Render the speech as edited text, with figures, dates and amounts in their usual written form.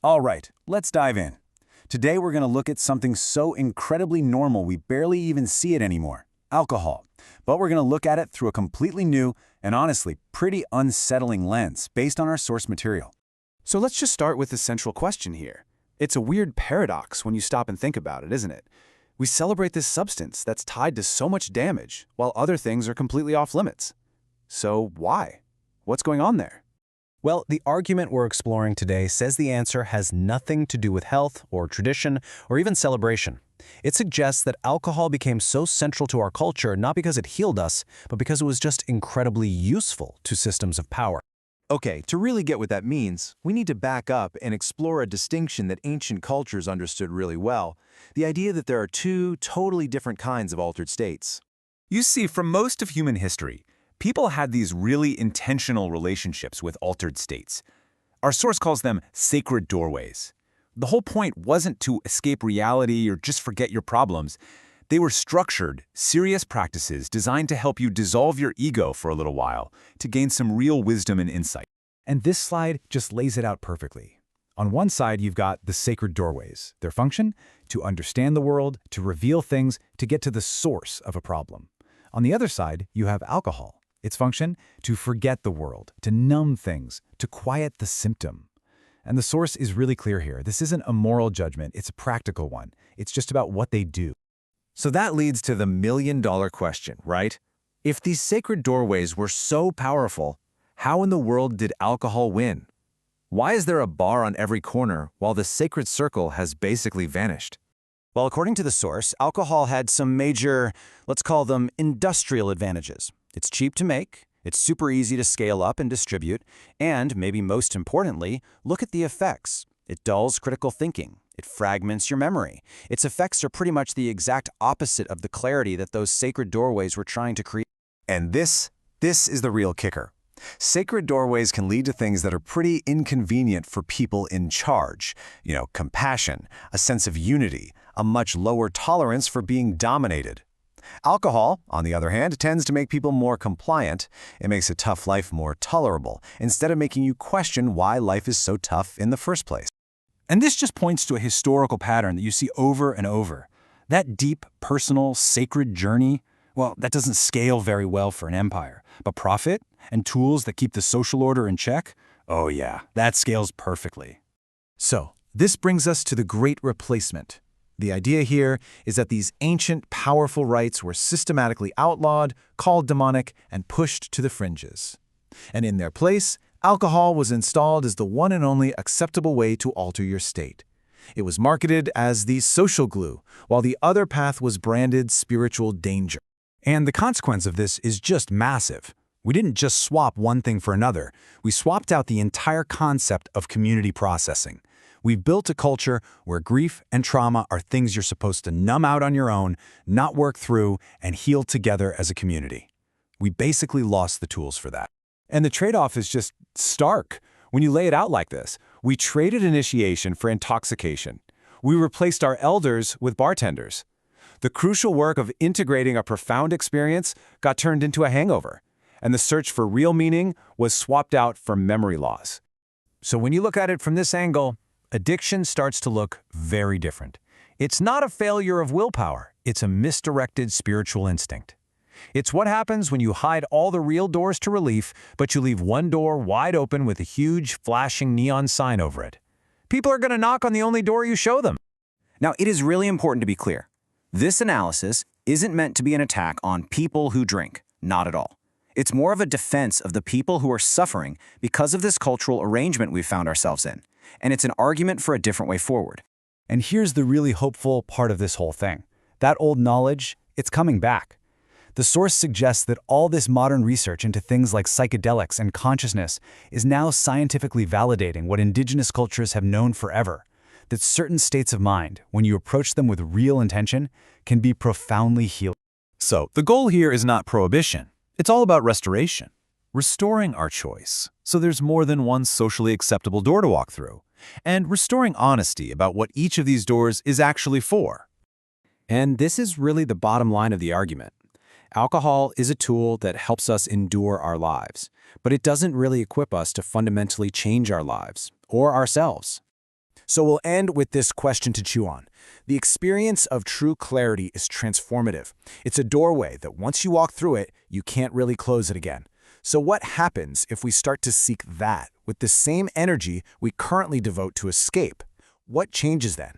All right, let's dive in. Today we're going to look at something so incredibly normal we barely even see it anymore, alcohol. But we're going to look at it through a completely new and honestly pretty unsettling lens based on our source material. So let's just start with the central question here. It's a weird paradox when you stop and think about it, isn't it? We celebrate this substance that's tied to so much damage, while other things are completely off limits. So why? What's going on there? Well, the argument we're exploring today says the answer has nothing to do with health or tradition or even celebration. It suggests that alcohol became so central to our culture not because it healed us, but because it was just incredibly useful to systems of power. Okay, to really get what that means, we need to back up and explore a distinction that ancient cultures understood really well, the idea that there are two totally different kinds of altered states. You see, for most of human history, people had these really intentional relationships with altered states. Our source calls them sacred doorways. The whole point wasn't to escape reality or just forget your problems. They were structured, serious practices designed to help you dissolve your ego for a little while, to gain some real wisdom and insight. And this slide just lays it out perfectly. On one side, you've got the sacred doorways. Their function? To understand the world, to reveal things, to get to the source of a problem. On the other side, you have alcohol. Its function? To forget the world, to numb things, to quiet the symptom. And the source is really clear here. This isn't a moral judgment, it's a practical one. It's just about what they do. So that leads to the million-dollar question, right? If these sacred doorways were so powerful, how in the world did alcohol win? Why is there a bar on every corner while the sacred circle has basically vanished? Well, according to the source, alcohol had some major, let's call them industrial advantages. It's cheap to make, it's super easy to scale up and distribute, and maybe most importantly, look at the effects. It dulls critical thinking. It fragments your memory. Its effects are pretty much the exact opposite of the clarity that those sacred doorways were trying to create. And this is the real kicker. Sacred doorways can lead to things that are pretty inconvenient for people in charge. Compassion, a sense of unity, a much lower tolerance for being dominated. Alcohol, on the other hand, tends to make people more compliant. It makes a tough life more tolerable, instead of making you question why life is so tough in the first place. And this just points to a historical pattern that you see over and over. That deep, personal, sacred journey, well, that doesn't scale very well for an empire. But profit and tools that keep the social order in check, oh yeah, that scales perfectly. So, this brings us to the Great Replacement. The idea here is that these ancient, powerful rites were systematically outlawed, called demonic, and pushed to the fringes. And in their place, alcohol was installed as the one and only acceptable way to alter your state. It was marketed as the social glue, while the other path was branded spiritual danger. And the consequence of this is just massive. We didn't just swap one thing for another. We swapped out the entire concept of community processing. We've built a culture where grief and trauma are things you're supposed to numb out on your own, not work through, and heal together as a community. We basically lost the tools for that. And the trade-off is just stark. When you lay it out like this, we traded initiation for intoxication. We replaced our elders with bartenders. The crucial work of integrating a profound experience got turned into a hangover, and the search for real meaning was swapped out for memory loss. So when you look at it from this angle, addiction starts to look very different. It's not a failure of willpower, it's a misdirected spiritual instinct. It's what happens when you hide all the real doors to relief, but you leave one door wide open with a huge, flashing neon sign over it. People are going to knock on the only door you show them. Now, it is really important to be clear. This analysis isn't meant to be an attack on people who drink, not at all. It's more of a defense of the people who are suffering because of this cultural arrangement we've found ourselves in. And it's an argument for a different way forward. And here's the really hopeful part of this whole thing. That old knowledge, it's coming back. The source suggests that all this modern research into things like psychedelics and consciousness is now scientifically validating what indigenous cultures have known forever, that certain states of mind, when you approach them with real intention, can be profoundly healing. So, the goal here is not prohibition. It's all about restoration. Restoring our choice, so there's more than one socially acceptable door to walk through, and restoring honesty about what each of these doors is actually for. And this is really the bottom line of the argument. Alcohol is a tool that helps us endure our lives, but it doesn't really equip us to fundamentally change our lives or ourselves. So we'll end with this question to chew on. The experience of true clarity is transformative. It's a doorway that once you walk through it, you can't really close it again. So what happens if we start to seek that with the same energy we currently devote to escape? What changes then?